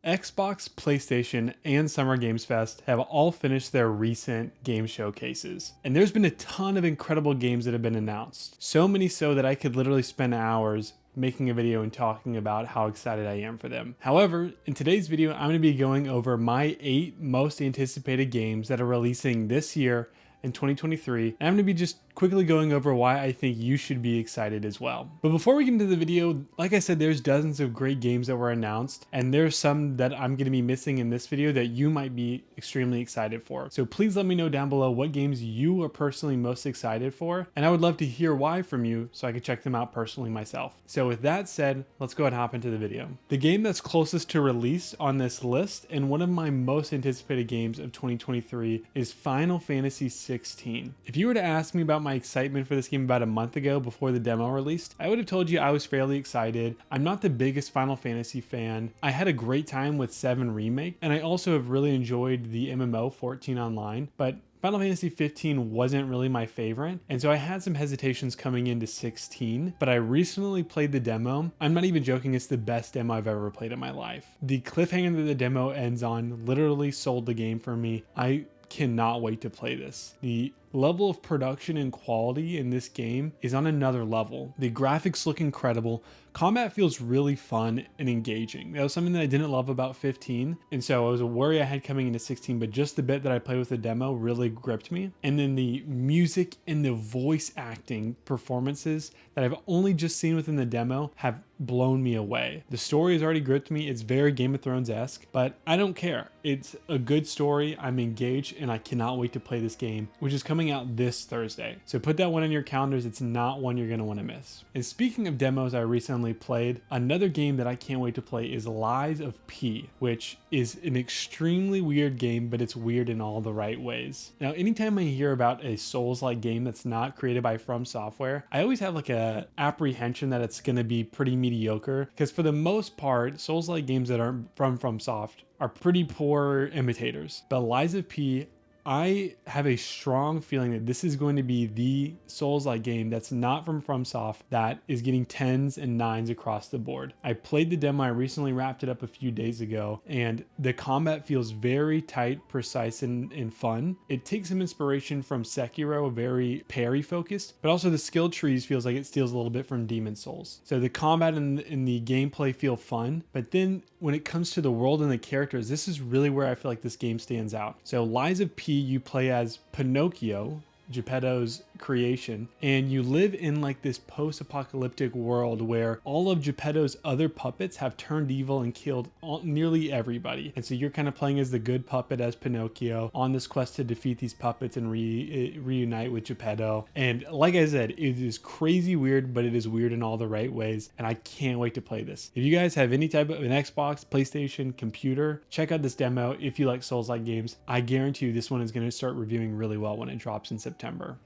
Xbox, PlayStation, and Summer Games Fest have all finished their recent game showcases. And there's been a ton of incredible games that have been announced. So many so that I could literally spend hours making a video and talking about how excited I am for them. However, in today's video, I'm going to be going over my 8 most anticipated games that are releasing this year in 2023, and I'm going to be just quickly going over why I think you should be excited as well. But before we get into the video, like I said, there's dozens of great games that were announced, and there's some that I'm going to be missing in this video that you might be extremely excited for. So please let me know down below what games you are personally most excited for, and I would love to hear why from you so I can check them out personally myself. So with that said, let's go ahead and hop into the video. The game that's closest to release on this list, and one of my most anticipated games of 2023, is Final Fantasy 16. If you were to ask me about my excitement for this game about a month ago before the demo released, I would have told you I was fairly excited. I'm not the biggest Final Fantasy fan. I had a great time with 7 Remake, and I also have really enjoyed the MMO 14 Online, but Final Fantasy 15 wasn't really my favorite, and so I had some hesitations coming into 16, but I recently played the demo. I'm not even joking, it's the best demo I've ever played in my life. The cliffhanger that the demo ends on literally sold the game for me. I cannot wait to play this. The level of production and quality in this game is on another level. The graphics look incredible. Combat feels really fun and engaging. That was something that I didn't love about 15, and so it was a worry I had coming into 16, but just the bit that I played with the demo really gripped me. And then the music and the voice acting performances that I've only just seen within the demo have blown me away. The story has already gripped me. It's very Game of Thrones-esque, but I don't care. It's a good story. I'm engaged, and I cannot wait to play this game, which is coming out this Thursday. So put that one in your calendars. It's not one you're going to want to miss. And speaking of demos I recently played, another game that I can't wait to play is Lies of P, which is an extremely weird game, but it's weird in all the right ways. Now, anytime I hear about a Souls-like game that's not created by From Software, I always have like a apprehension that it's going to be pretty mediocre, because for the most part, Souls-like games that aren't from FromSoft are pretty poor imitators. But Lies of P, I have a strong feeling that this is going to be the Souls-like game that's not from FromSoft that is getting 10s and 9s across the board. I played the demo, I recently wrapped it up a few days ago, and the combat feels very tight, precise, and fun. It takes some inspiration from Sekiro, very parry focused, but also the skill trees feels like it steals a little bit from Demon Souls. So the combat and the gameplay feel fun, but then when it comes to the world and the characters, this is really where I feel like this game stands out. So Lies of P, you play as Pinocchio, Geppetto's creation, and you live in like this post-apocalyptic world where all of Geppetto's other puppets have turned evil and killed nearly everybody. And so you're kind of playing as the good puppet, as Pinocchio, on this quest to defeat these puppets and reunite with Geppetto. And like I said, it is crazy weird, but it is weird in all the right ways, and I can't wait to play this. If you guys have any type of an Xbox, PlayStation, computer, check out this demo if you like Souls-like games. I guarantee you this one is going to start reviewing really well when it drops in September.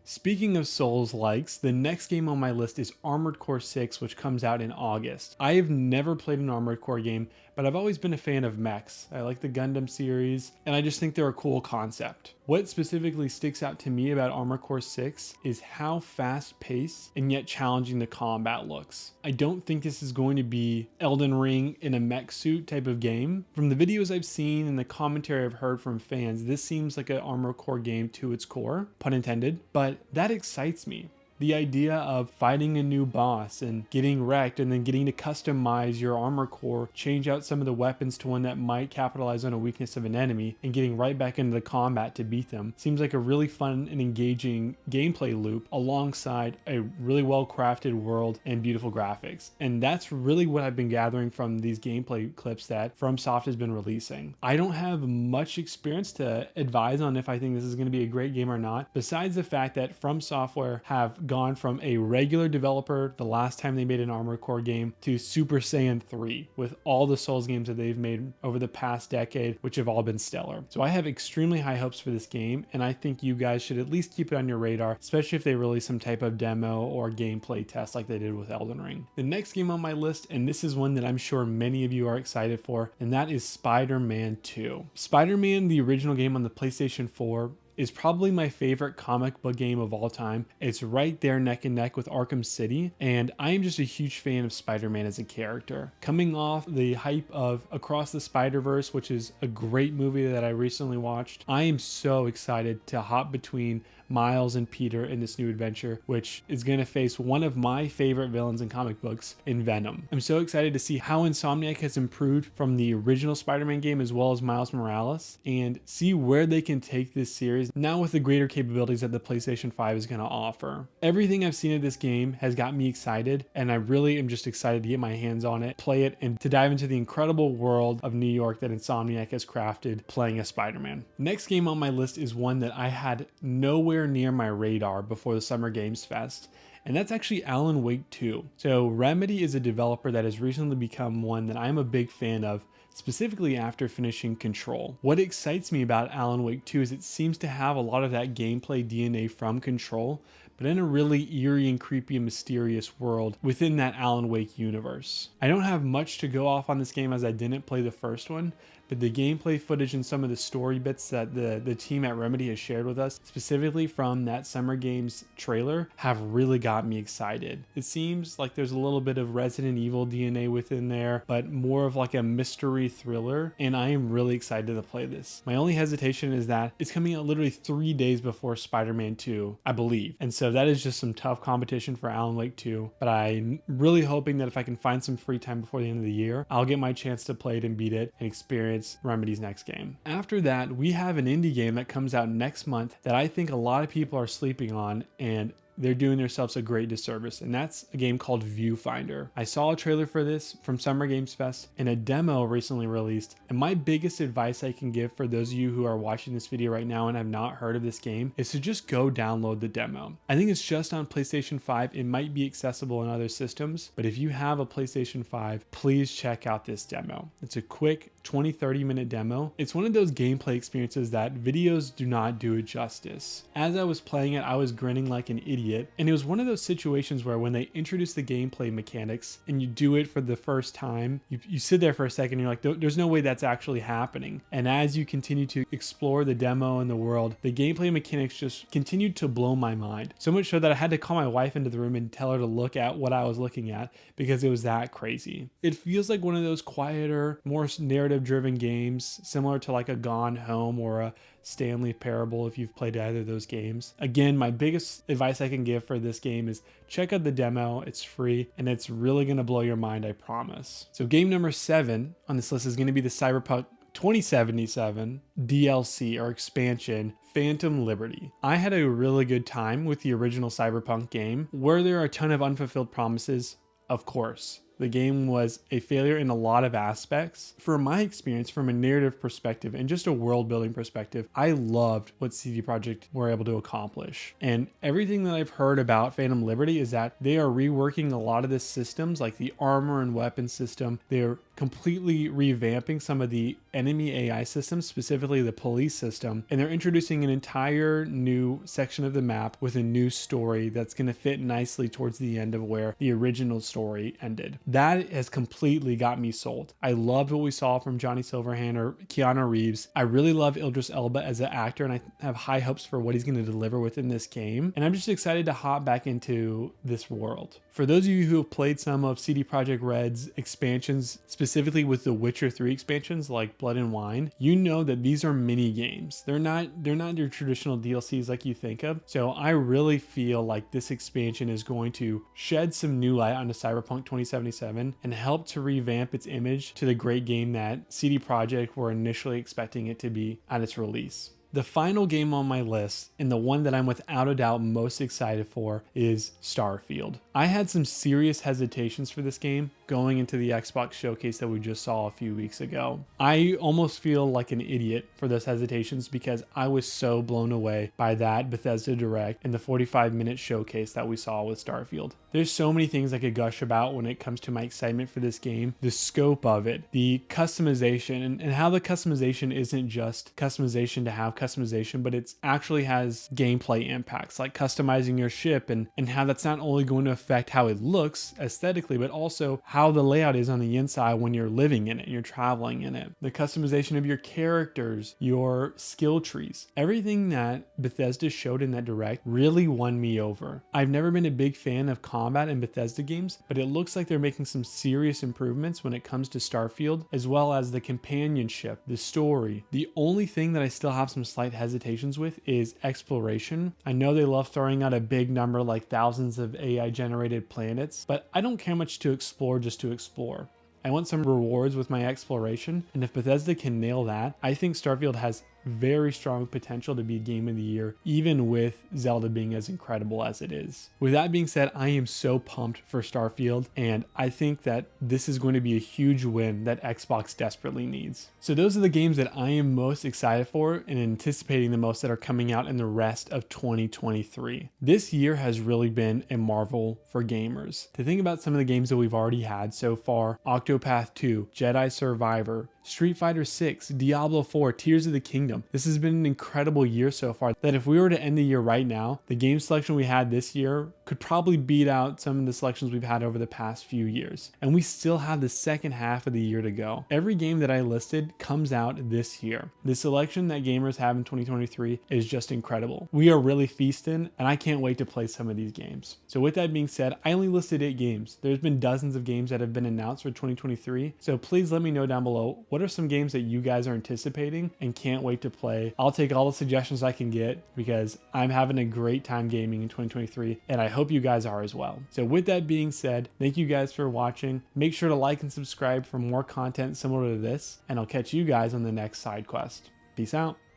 Speaking of Souls-likes, the next game on my list is Armored Core 6, which comes out in August. I have never played an Armored Core game, but I've always been a fan of mechs. I like the Gundam series, and I just think they're a cool concept. What specifically sticks out to me about Armored Core 6 is how fast-paced and yet challenging the combat looks. I don't think this is going to be Elden Ring in a mech suit type of game. From the videos I've seen and the commentary I've heard from fans, this seems like an Armored Core game to its core, pun intended, but that excites me. The idea of fighting a new boss and getting wrecked and then getting to customize your armor core, change out some of the weapons to one that might capitalize on a weakness of an enemy, and getting right back into the combat to beat them seems like a really fun and engaging gameplay loop alongside a really well crafted world and beautiful graphics. And that's really what I've been gathering from these gameplay clips that FromSoft has been releasing. I don't have much experience to advise on if I think this is going to be a great game or not, besides the fact that From Software have gone from a regular developer the last time they made an Armored Core game to Super Saiyan 3 with all the Souls games that they've made over the past decade, which have all been stellar. So I have extremely high hopes for this game, and I think you guys should at least keep it on your radar, especially if they release some type of demo or gameplay test like they did with Elden Ring. The next game on my list, and this is one that I'm sure many of you are excited for, and that is Spider-Man 2. Spider-Man, the original game on the PlayStation 4, is probably my favorite comic book game of all time. It's right there neck and neck with Arkham City, and I am just a huge fan of Spider-Man as a character. Coming off the hype of Across the Spider-Verse, which is a great movie that I recently watched, I am so excited to hop between Miles and Peter in this new adventure, which is going to face one of my favorite villains in comic books in Venom. I'm so excited to see how Insomniac has improved from the original Spider-Man game as well as Miles Morales, and see where they can take this series now with the greater capabilities that the PlayStation 5 is going to offer. Everything I've seen of this game has got me excited, and I really am just excited to get my hands on it, play it, and to dive into the incredible world of New York that Insomniac has crafted playing as Spider-Man. Next game on my list is one that I had nowhere near my radar before the Summer Games Fest, and that's actually Alan Wake 2. So Remedy is a developer that has recently become one that I'm a big fan of, specifically after finishing Control. What excites me about Alan Wake 2 is it seems to have a lot of that gameplay DNA from Control, but in a really eerie and creepy and mysterious world within that Alan Wake universe. I don't have much to go off on this game as I didn't play the first one, but the gameplay footage and some of the story bits that the team at Remedy has shared with us, specifically from that Summer Games trailer, have really got me excited. It seems like there's a little bit of Resident Evil DNA within there, but more of like a mystery thriller, and I am really excited to play this. My only hesitation is that it's coming out literally 3 days before Spider-Man 2, I believe, and so that is just some tough competition for Alan Wake 2, but I'm really hoping that if I can find some free time before the end of the year, I'll get my chance to play it and beat it and experience Remedy's next game. After that, we have an indie game that comes out next month that I think a lot of people are sleeping on, and they're doing themselves a great disservice, and that's a game called Viewfinder. I saw a trailer for this from Summer Games Fest and a demo recently released, and my biggest advice I can give for those of you who are watching this video right now and have not heard of this game is to just go download the demo. I think it's just on PlayStation 5. It might be accessible in other systems, but if you have a PlayStation 5, please check out this demo. It's a quick 20-30 minute demo. It's one of those gameplay experiences that videos do not do it justice. As I was playing it, I was grinning like an idiot, and it was one of those situations where when they introduce the gameplay mechanics and you do it for the first time, you sit there for a second and you're like, there's no way that's actually happening. And as you continue to explore the demo and the world, the gameplay mechanics just continued to blow my mind. So much so that I had to call my wife into the room and tell her to look at what I was looking at because it was that crazy. It feels like one of those quieter, more narrative driven games, similar to like a Gone Home or a Stanley Parable if you've played either of those games. Again, my biggest advice I can give for this game is check out the demo. It's free and it's really going to blow your mind, I promise. So game number 7 on this list is going to be the Cyberpunk 2077 DLC or expansion, Phantom Liberty. I had a really good time with the original Cyberpunk game. Were there a ton of unfulfilled promises? Of course. The game was a failure in a lot of aspects. From my experience, from a narrative perspective and just a world building perspective, I loved what CD Projekt were able to accomplish. And everything that I've heard about Phantom Liberty is that they are reworking a lot of the systems, like the armor and weapon system. They're completely revamping some of the enemy AI systems, specifically the police system, and they're introducing an entire new section of the map with a new story that's going to fit nicely towards the end of where the original story ended. That has completely got me sold. I loved what we saw from Johnny Silverhand or Keanu Reeves. I really love Idris Elba as an actor, and I have high hopes for what he's going to deliver within this game, and I'm just excited to hop back into this world. For those of you who have played some of CD Projekt Red's expansions, specifically with the Witcher 3 expansions like Blood and Wine, you know that these are mini games. They're not your traditional DLCs like you think of. So I really feel like this expansion is going to shed some new light onto Cyberpunk 2077 and help to revamp its image to the great game that CD Projekt were initially expecting it to be at its release. The final game on my list, and the one that I'm without a doubt most excited for, is Starfield. I had some serious hesitations for this game going into the Xbox showcase that we just saw a few weeks ago. I almost feel like an idiot for those hesitations because I was so blown away by that Bethesda Direct and the 45-minute showcase that we saw with Starfield. There's so many things I could gush about when it comes to my excitement for this game, the scope of it, the customization, and how the customization isn't just customization to have customization, but it actually has gameplay impacts like customizing your ship and how that's not only going to affect how it looks aesthetically, but also how the layout is on the inside when you're living in it and you're traveling in it. The customization of your characters, your skill trees, everything that Bethesda showed in that direct really won me over. I've never been a big fan of combat in Bethesda games, but it looks like they're making some serious improvements when it comes to Starfield, as well as the companionship, the story. The only thing that I still have some slight hesitations with is exploration. I know they love throwing out a big number like thousands of AI generated planets, but I don't care much to explore just to explore. I want some rewards with my exploration, and if Bethesda can nail that, I think Starfield has very strong potential to be Game of the Year, even with Zelda being as incredible as it is. With that being said, I am so pumped for Starfield, and I think that this is going to be a huge win that Xbox desperately needs. So those are the games that I am most excited for and anticipating the most that are coming out in the rest of 2023. This year has really been a marvel for gamers. To think about some of the games that we've already had so far: Octopath 2, Jedi Survivor, Street Fighter 6, Diablo 4, Tears of the Kingdom. This has been an incredible year so far that if we were to end the year right now, the game selection we had this year could probably beat out some of the selections we've had over the past few years. And we still have the second half of the year to go. Every game that I listed comes out this year. The selection that gamers have in 2023 is just incredible. We are really feasting, and I can't wait to play some of these games. So with that being said, I only listed 8 games. There's been dozens of games that have been announced for 2023. So please let me know down below, what are some games that you guys are anticipating and can't wait to play? I'll take all the suggestions I can get because I'm having a great time gaming in 2023, and I hope you guys are as well. So with that being said, thank you guys for watching. Make sure to like and subscribe for more content similar to this, and I'll catch you guys on the next side quest. Peace out.